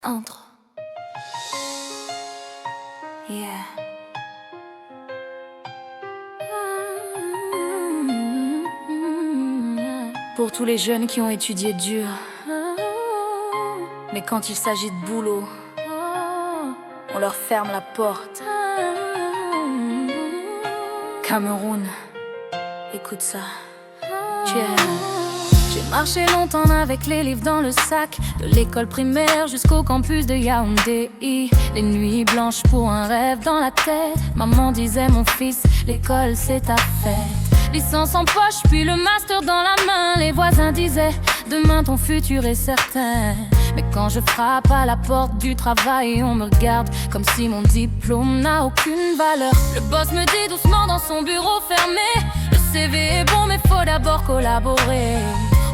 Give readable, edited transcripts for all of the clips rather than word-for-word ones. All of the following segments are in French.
Entre. Yeah. Pour tous les jeunes qui ont étudié dur, mais quand il s'agit de boulot, on leur ferme la porte. Cameroun, écoute ça. J'ai marché longtemps avec les livres dans le sac, de l'école primaire jusqu'au campus de Yaoundé. Les nuits blanches pour un rêve dans la tête. Maman disait mon fils, l'école c'est ta fête. Licence en poche puis le master dans la main. Les voisins disaient, demain ton futur est certain. Mais quand je frappe à la porte du travail, on me regarde comme si mon diplôme n'a aucune valeur. Le boss me dit doucement dans son bureau fermé, le CV est bon mais faut d'abord collaborer.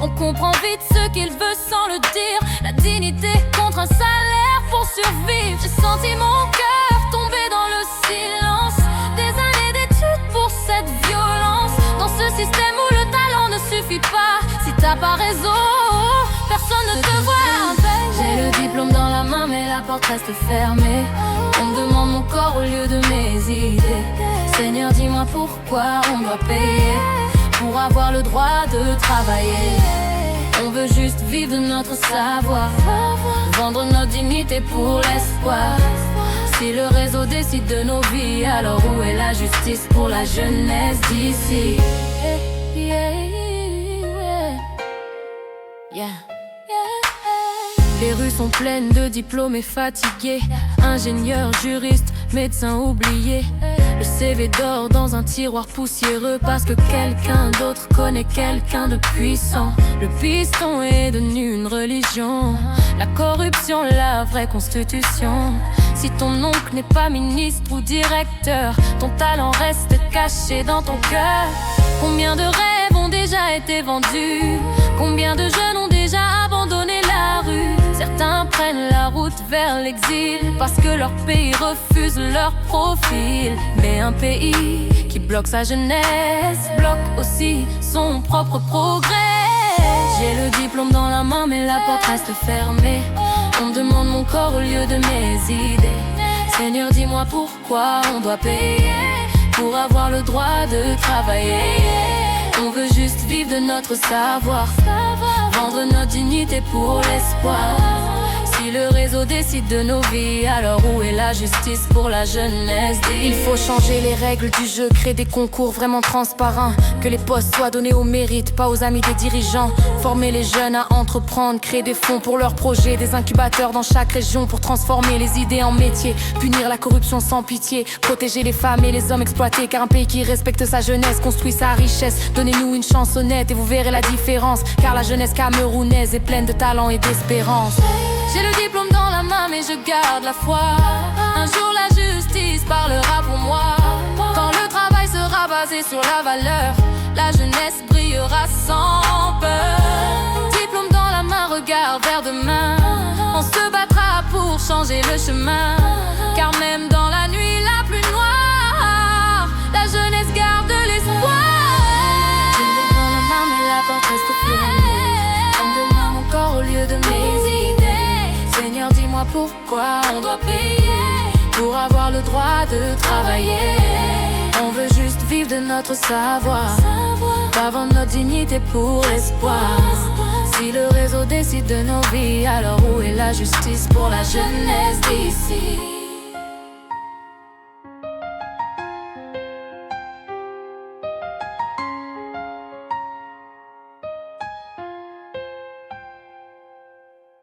On comprend vite ce qu'il veut sans le dire, la dignité contre un salaire pour survivre. J'ai senti mon cœur tomber dans le silence, des années d'études pour cette violence. Dans ce système où le talent ne suffit pas, si t'as pas réseau, personne ne te voit. J'ai le diplôme dans la main mais la porte reste fermée. On me demande mon corps au lieu de mes idées. Seigneur, dis-moi pourquoi on doit payer pour avoir le droit de travailler. On veut juste vivre de notre savoir, vendre notre dignité pour l'espoir. Si le réseau décide de nos vies, alors où est la justice pour la jeunesse d'ici? Les rues sont pleines de diplômés fatigués, ingénieurs, juristes, médecins oubliés. Le CV dort dans un tiroir poussiéreux parce que quelqu'un d'autre connaît quelqu'un de puissant. Le piston est devenu une religion, la corruption, la vraie constitution. Si ton oncle n'est pas ministre ou directeur, ton talent reste caché dans ton cœur. Combien de rêves ont déjà été vendus? Combien de jeunes ont déjà abandonné la rue? Certains prennent la route vers l'exil parce que leur pays refuse leur profil. Mais un pays qui bloque sa jeunesse bloque aussi son propre progrès. J'ai le diplôme dans la main mais la porte reste fermée. On me demande mon corps au lieu de mes idées. Seigneur, dis-moi pourquoi on doit payer pour avoir le droit de travailler. On veut juste vivre de notre savoir, vendre notre dignité pour l'espoir. Si le réseau décide de nos vies, alors où est la justice pour la jeunesse? Il faut changer les règles du jeu, créer des concours vraiment transparents. Que les postes soient donnés au mérite, pas aux amis des dirigeants. Former les jeunes à entreprendre, créer des fonds pour leurs projets, des incubateurs dans chaque région pour transformer les idées en métier. Punir la corruption sans pitié, protéger les femmes et les hommes exploités. Car un pays qui respecte sa jeunesse construit sa richesse. Donnez-nous une chance honnête et vous verrez la différence. Car la jeunesse camerounaise est pleine de talent et d'espérance. J'ai le diplôme dans la main mais je garde la foi. Un jour la justice parlera pour moi. Quand le travail sera basé sur la valeur, la jeunesse brillera sans peur. Diplôme dans la main, regarde vers demain. On se battra pour changer le chemin. Car même dans la nuit la plus noire, la jeunesse garde l'espoir. Diplôme dans la main mais la porte reste fermée. On me demande mon corps au lieu de mes idées. Seigneur, dis-moi pourquoi on doit payer pour avoir le droit de travailler. On veut juste vivre de notre savoir, pas vendre notre dignité pour l'espoir. Si le réseau décide de nos vies, alors où est la justice pour la jeunesse d'ici?